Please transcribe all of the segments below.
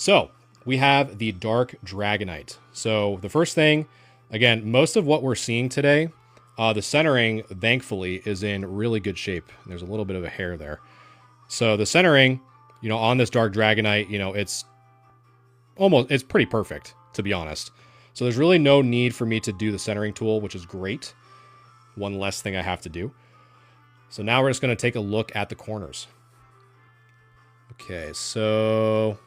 So we have the Dark Dragonite. So the first thing, again, most of what we're seeing today, the centering, thankfully, is in really good shape. There's a little bit of a hair there. So the centering, on this Dark Dragonite, it's pretty perfect, to be honest. So there's really no need for me to do the centering tool, which is great. One less thing I have to do. So now we're just going to take a look at the corners. Okay, so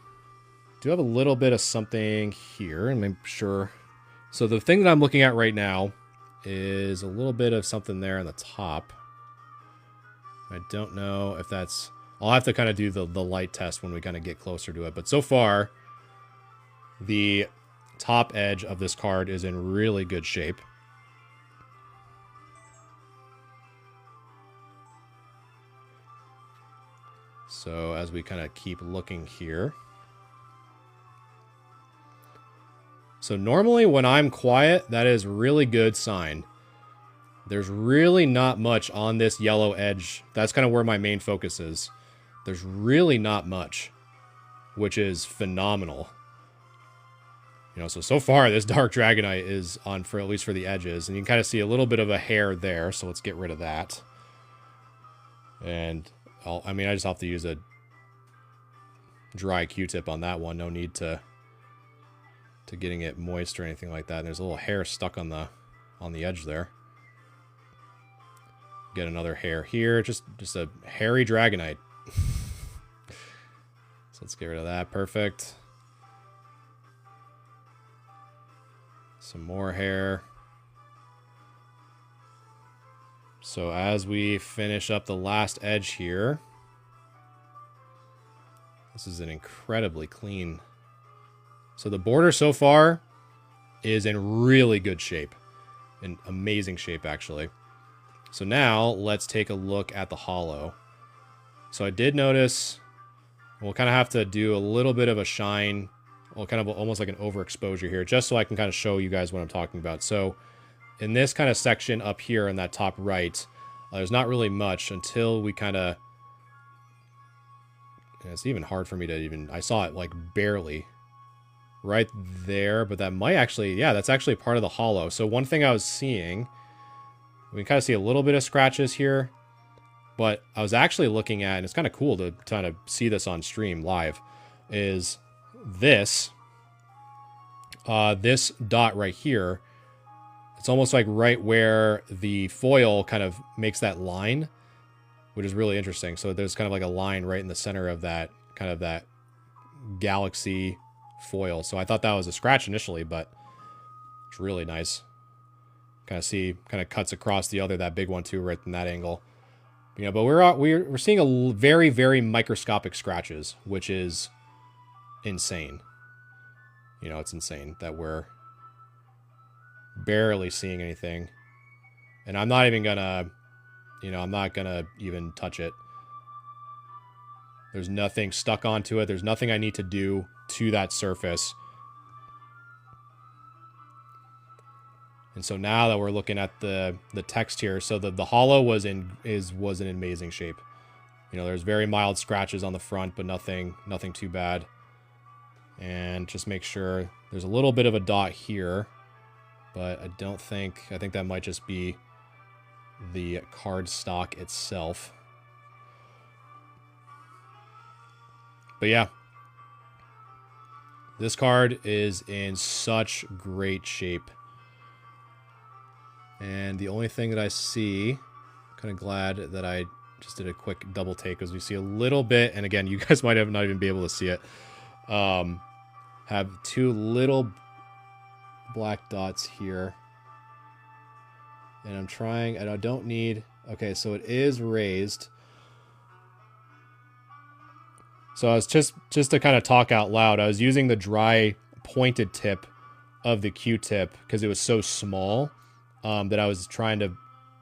do have a little bit of something here, and make sure. So the thing that I'm looking at right now is a little bit of something there on the top. I don't know if that's... I'll have to kind of do the light test when we kind of get closer to it. But so far, the top edge of this card is in really good shape. So as we kind of keep looking here. So normally when I'm quiet, that is a really good sign. There's really not much on this yellow edge. That's kind of where my main focus is. There's really not much, which is phenomenal. So far this Dark Dragonite is on for at least for the edges, and you can kind of see a little bit of a hair there, so let's get rid of that. And I just have to use a dry Q-tip on that one. No need to getting it moist or anything like that. And there's a little hair stuck on the edge there. Get another hair here, just a hairy Dragonite. So let's get rid of that. Perfect. Some more hair. So as we finish up the last edge here, this is an incredibly clean. So the border so far is in really good shape. In amazing shape, actually. So now let's take a look at the hollow. So I did notice we'll kind of have to do a little bit of a shine, well, kind of almost like an overexposure here, just so I can kind of show you guys what I'm talking about. So in this kind of section up here in that top right, there's not really much until we kind of... It's even hard for me to even... I saw it like barely right there, but that might actually... Yeah, that's actually part of the hollow. So one thing I was seeing... We can kind of see a little bit of scratches here, but I was actually looking at, and it's kind of cool to kind of see this on stream live, is this dot right here. It's almost like right where the foil kind of makes that line, which is really interesting. So there's kind of like a line right in the center of that, kind of that galaxy foil. So I thought that was a scratch initially, but it's really nice. Kind of cuts across that big one too, right in that angle. But we're seeing a very, very microscopic scratches, which is insane. It's insane that we're barely seeing anything. And I'm not even gonna, I'm not gonna even touch it. There's nothing stuck onto it. There's nothing I need to do to that surface. And so now that we're looking at the text here, so the hollow was in amazing shape. There's very mild scratches on the front, but nothing too bad. And just make sure there's a little bit of a dot here, but I think that might just be the card stock itself. But yeah, this card is in such great shape. And the only thing that I see, kind of glad that I just did a quick double take, because we see a little bit, and again, you guys might have not even be able to see it, have two little black dots here. And I'm trying, and I don't need, okay, so it is raised. So I was just to kind of talk out loud, I was using the dry pointed tip of the Q-tip because it was so small. That I was trying to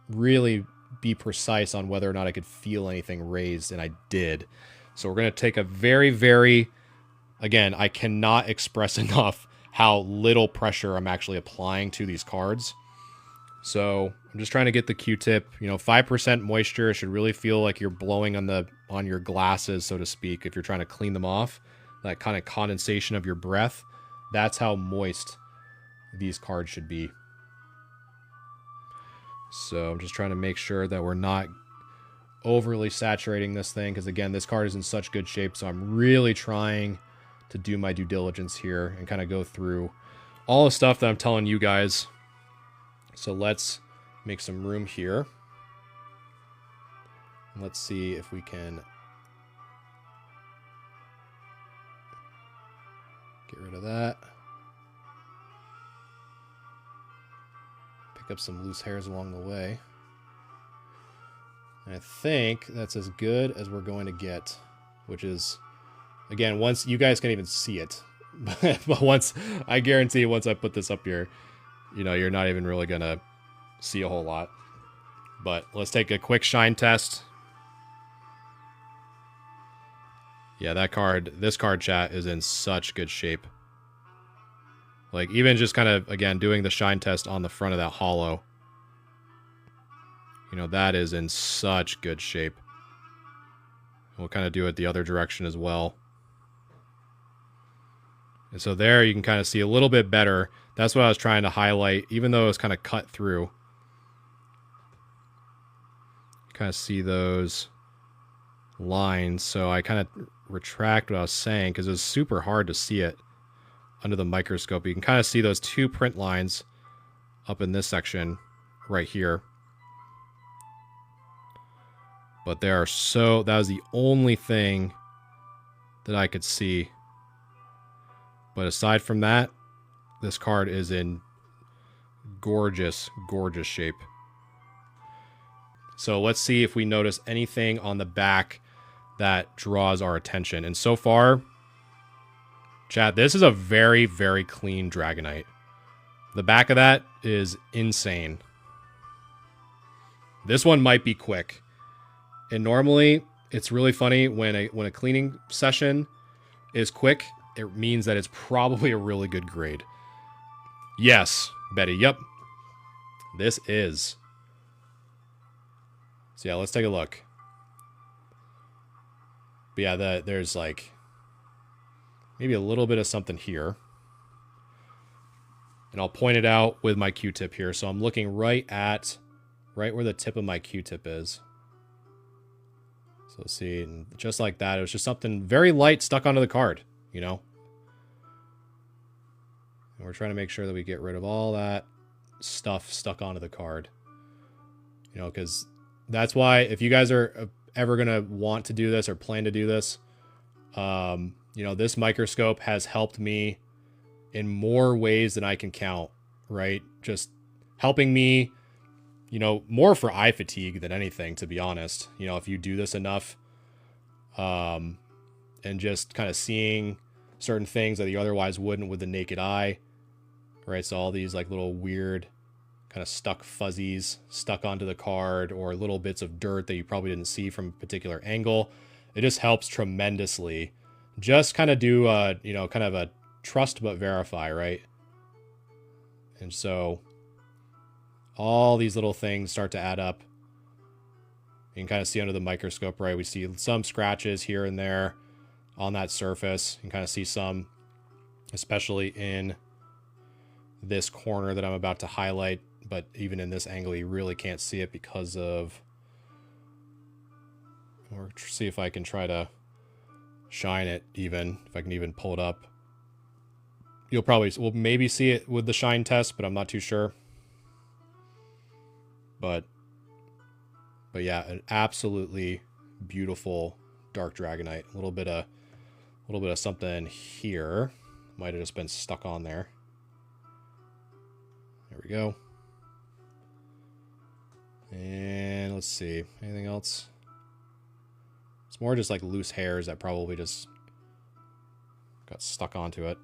really be precise on whether or not I could feel anything raised, and I did. So we're going to take a very, very... Again, I cannot express enough how little pressure I'm actually applying to these cards. So I'm just trying to get the Q-tip, 5% moisture. It should really feel like you're blowing on your glasses, so to speak, if you're trying to clean them off. that kind of condensation of your breath. That's how moist these cards should be. So I'm just trying to make sure that we're not overly saturating this thing, because again, this card is in such good shape, so I'm really trying to do my due diligence here and kind of go through all the stuff that I'm telling you guys. So let's make some room here. Let's see if we can get rid of that. Pick up some loose hairs along the way. And I think that's as good as we're going to get, which is, again, once you guys can't even see it, but once, I guarantee once I put this up here, you know, you're not even really going to see a whole lot. But let's take a quick shine test. Yeah, that card, this card, chat, is in such good shape. Like, even just kind of, again, doing the shine test on the front of that holo. You know, that is in such good shape. We'll kind of do it the other direction as well. And so there you can kind of see a little bit better. That's what I was trying to highlight, even though it was kind of cut through. Kind of see those lines. So I kind of retract what I was saying, because it was super hard to see it under the microscope. You can kind of see those two print lines up in this section right here. But they are so, that was the only thing that I could see. But aside from that, this card is in gorgeous, gorgeous shape. So let's see if we notice anything on the back that draws our attention. And so far, chat, this is a very, very clean Dragonite. The back of that is insane. This one might be quick. And normally, it's really funny when a cleaning session is quick, it means that it's probably a really good grade. Yes, Betty, yep. This is. So yeah, let's take a look. But yeah, there's like maybe a little bit of something here. And I'll point it out with my Q-tip here. So I'm looking right where the tip of my Q-tip is. So see, and just like that, it was just something very light stuck onto the card, you know? And we're trying to make sure that we get rid of all that stuff stuck onto the card. You know, because that's why if you guys are ever going to want to do this or plan to do this, you know, this microscope has helped me in more ways than I can count, right? Just helping me, you know, more for eye fatigue than anything, to be honest. You know, if you do this enough, and just kind of seeing certain things that you otherwise wouldn't with the naked eye, right? So all these like little weird kind of stuck fuzzies stuck onto the card, or little bits of dirt that you probably didn't see from a particular angle. It just helps tremendously. Just kind of do, you know, kind of a trust but verify, right? And so all these little things start to add up. You can kind of see under the microscope, right? We see some scratches here and there on that surface. You can kind of see some, especially in this corner that I'm about to highlight. But even in this angle, you really can't see it because of... Or see if I can try to shine it even, if I can even pull it up. We'll maybe see it with the shine test, but I'm not too sure. But yeah, an absolutely beautiful dark Dragonite. A little bit of something here. Might have just been stuck on there. There we go. And let's see, anything else? It's more just like loose hairs that probably just got stuck onto it.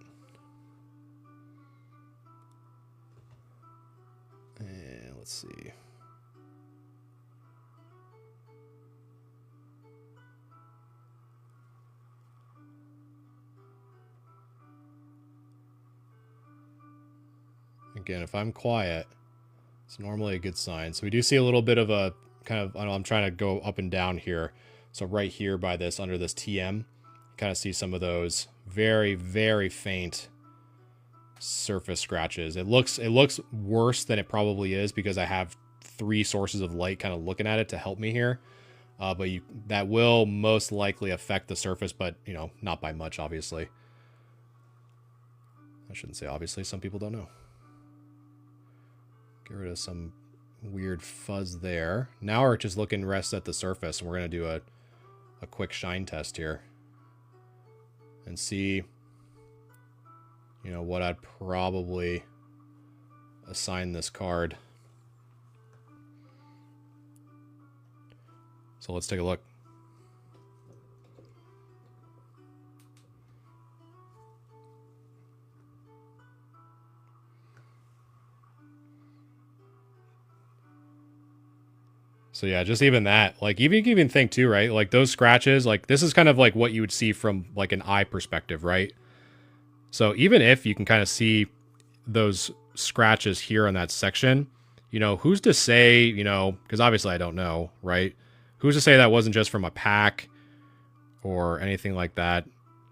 And let's see. Again, if I'm quiet, it's normally a good sign. So we do see a little bit of a kind of, I don't know, I'm trying to go up and down here. So right here by this, under this TM, you kind of see some of those Very, very faint surface scratches. It looks worse than it probably is because I have 3 sources of light kind of looking at it to help me here. But that will most likely affect the surface, but, you know, not by much, obviously. I shouldn't say obviously. Some people don't know. Get rid of some weird fuzz there. Now we're just looking rest at the surface, and we're going to do a quick shine test here. And see, you know, what I'd probably assign this card. So let's take a look. So yeah, just even that, like you can even think too, right? Like those scratches, like this is kind of like what you would see from like an eye perspective, right? So even if you can kind of see those scratches here in that section, you know, who's to say, you know, because obviously I don't know, right? Who's to say that wasn't just from a pack or anything like that?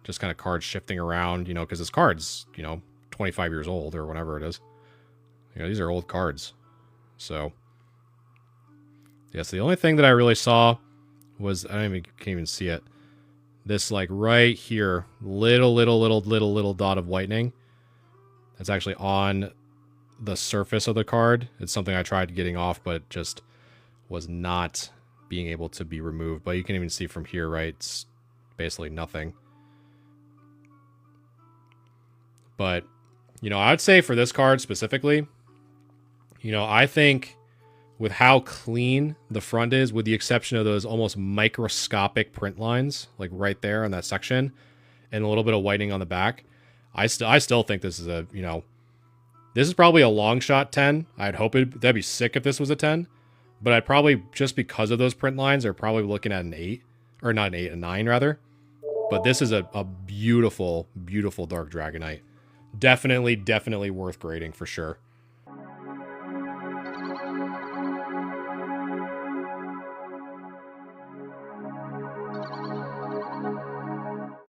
Just kind of cards shifting around, you know, because this card's, you know, 25 years old or whatever it is. You know, these are old cards. So yes, the only thing that I really saw was, can't even see it. This like right here, little dot of whitening. That's actually on the surface of the card. It's something I tried getting off, but just was not being able to be removed. But you can even see from here, right? It's basically nothing. But, you know, I'd say for this card specifically, you know, I think with how clean the front is, with the exception of those almost microscopic print lines, like right there in that section, and a little bit of whitening on the back, I still think this is a, you know, this is probably a long shot 10. I'd hope that'd be sick if this was a 10, but I'd probably, just because of those print lines, are probably looking at an 8, or not an 8, a 9 rather. But this is a beautiful, beautiful Dark Dragonite. Definitely worth grading for sure.